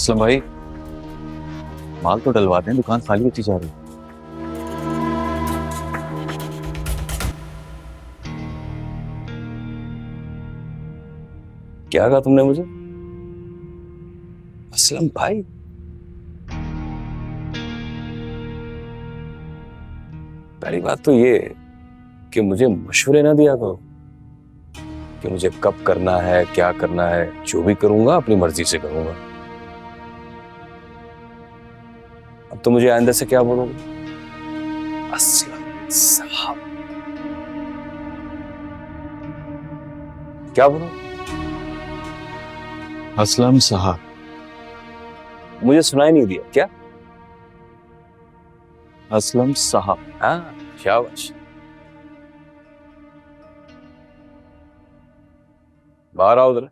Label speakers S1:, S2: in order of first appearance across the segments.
S1: असलम भाई, माल तो डलवा दें, दुकान खाली होती जा रही है।
S2: क्या कहा तुमने मुझे? असलम भाई? पहली बात तो ये कि मुझे मशवरे ना दिया करो कि मुझे कब करना है, क्या करना है। जो भी करूंगा अपनी मर्जी से करूंगा। अब तो मुझे आइंदा से क्या बोलोगे? असलम साहब? क्या बोलो?
S1: असलम साहब।
S2: मुझे सुनाई नहीं दिया क्या?
S1: असलम साहब।
S2: हाँ, शाबाश। बाहर आओ उधर।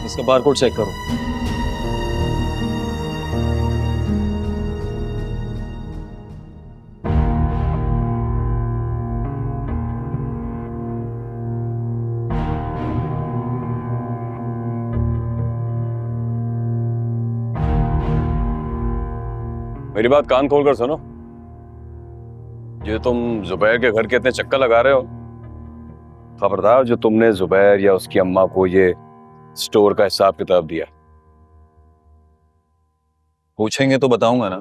S1: इसका बारकोड चेक करो।
S2: मेरी बात कान खोल कर सुनो। ये तुम जुबैर के घर के इतने चक्कर लगा रहे हो, खबरदार जो तुमने जुबैर या उसकी अम्मा को ये स्टोर का हिसाब किताब दिया।
S1: पूछेंगे तो बताऊंगा ना।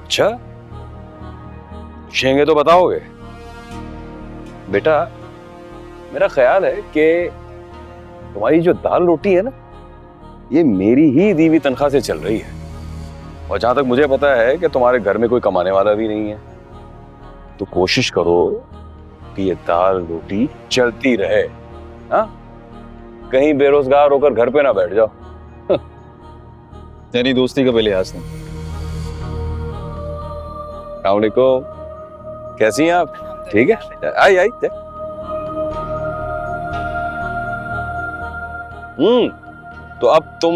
S2: अच्छा, पूछेंगे तो बताओगे? बेटा, मेरा ख्याल है कि तुम्हारी जो दाल रोटी है ना, ये मेरी ही दी हुई तनख्वाह से चल रही है। और जहां तक मुझे पता है कि तुम्हारे घर में कोई कमाने वाला भी नहीं है। तो कोशिश करो कि ये दाल रोटी चलती रहे। हाँ, कहीं बेरोजगार होकर घर पे ना बैठ जाओ।
S1: तेरी दोस्ती का भी लिहाज नहीं।
S2: अस्सलाम वालेकुम, कैसी हैं आप? ठीक है, आई आई। तो अब तुम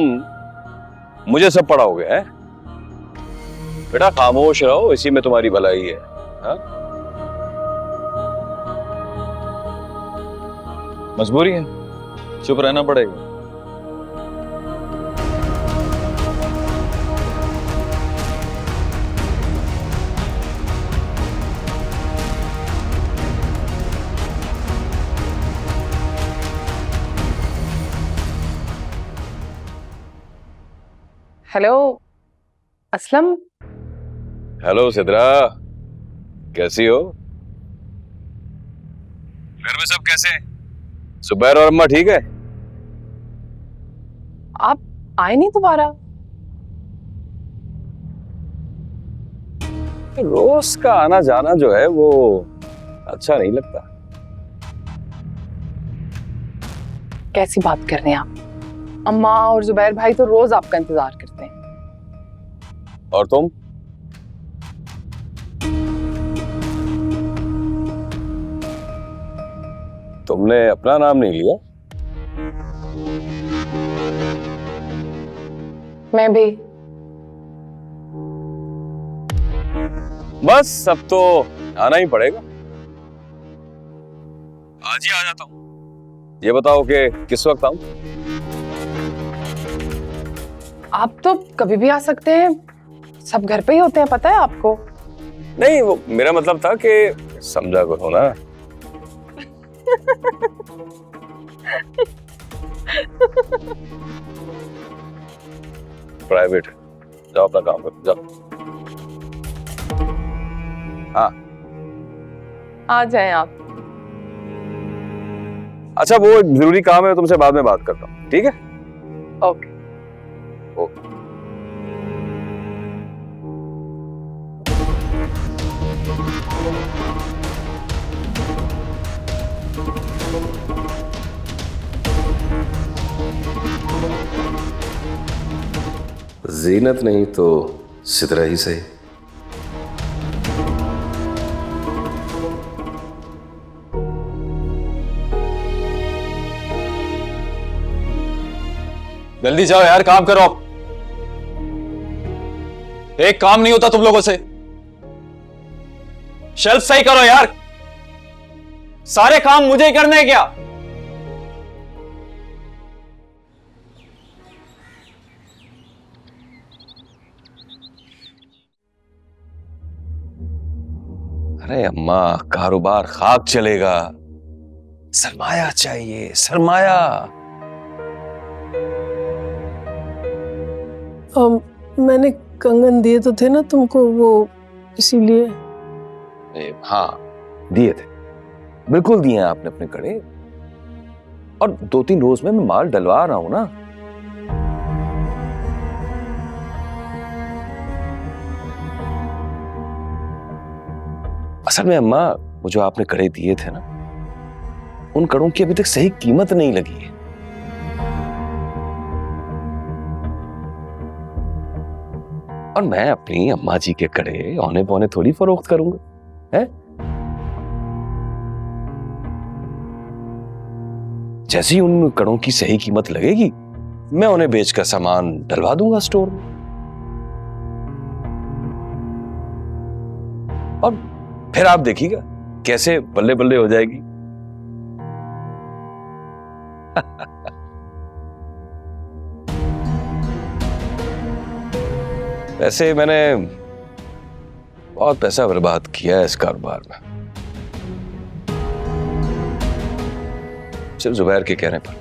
S2: मुझे सब पढ़ाओगे हैं? बेटा खामोश रहो, इसी में तुम्हारी भलाई है। हाँ?
S1: मजबूरी है, चुप रहना पड़ेगा।
S3: हेलो असलम।
S2: हेलो सिद्रा, कैसी हो? घर में सब कैसे हैं? जुबैर और अम्मा ठीक है?
S3: आप आए नहीं दोबारा?
S2: रोज का आना जाना जो है वो अच्छा नहीं लगता।
S3: कैसी बात कर रहे हैं आप? अम्मा और जुबैर भाई तो रोज आपका इंतजार करते हैं।
S2: और तुम? तुमने अपना नाम नहीं लिया।
S3: मैं भी।
S2: बस अब तो आना ही पड़ेगा। आज ही आ जाता हूँ। ये बताओ कि किस वक्त आऊं?
S3: आप तो कभी भी आ सकते हैं, सब घर पे ही होते हैं, पता है आपको।
S2: नहीं, वो मेरा मतलब था कि समझा करो ना। प्राइवेट है, जाओ अपना काम करो, जाओ। हाँ,
S3: आ जाएं आप।
S2: अच्छा वो एक जरूरी काम है, तुमसे बाद में बात करता हूँ, ठीक है?
S3: ओके।
S2: ओके। जीनत नहीं तो सिदरा ही सही।
S1: जल्दी जाओ यार, काम करो आप। एक काम नहीं होता तुम लोगों से। शेल्फ सही करो यार, सारे काम मुझे ही करने हैं क्या?
S2: अरे अम्मा, कारोबार खाक चलेगा, सरमाया चाहिए, सरमाया।
S4: मैंने कंगन दिए तो थे ना तुमको, वो इसीलिए।
S2: हाँ, दिए थे, बिल्कुल दिए हैं आपने अपने कड़े। और 2-3 रोज में मैं माल डलवा रहा हूं ना। असल में अम्मा, वो जो आपने कड़े दिए थे ना, उन कड़ों की अभी तक सही कीमत नहीं लगी है। और मैं अपनी अम्मा जी के कड़े औने पौने थोड़ी फरोख्त करूंगा, है? जैसे ही उन कड़ों की सही कीमत लगेगी, मैं उन्हें बेचकर सामान डलवा दूंगा स्टोर में। और फिर आप देखिएगा कैसे बल्ले बल्ले हो जाएगी। वैसे मैंने बहुत पैसा बर्बाद किया है इस कारोबार में, सिर्फ जुबैर के कहने पर।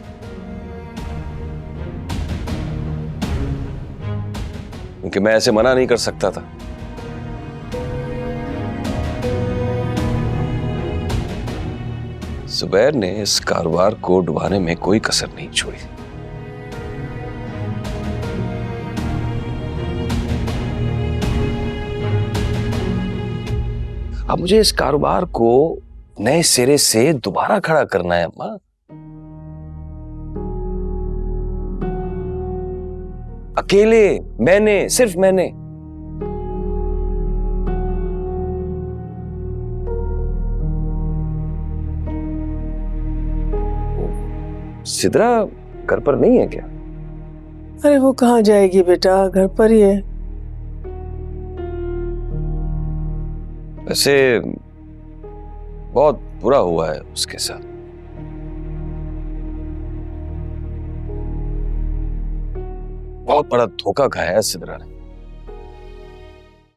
S2: क्योंकि मैं ऐसे मना नहीं कर सकता था। जुबैर ने इस कारोबार को डुबाने में कोई कसर नहीं छोड़ी। अब मुझे इस कारोबार को नए सिरे से दोबारा खड़ा करना है अम्मा। अकेले मैंने, सिर्फ मैंने। सिद्रा घर पर नहीं है क्या?
S4: अरे वो कहाँ जाएगी बेटा, घर पर ही है।
S2: वैसे बहुत बुरा हुआ है उसके साथ। बहुत बड़ा धोखा खाया है सिद्रा ने।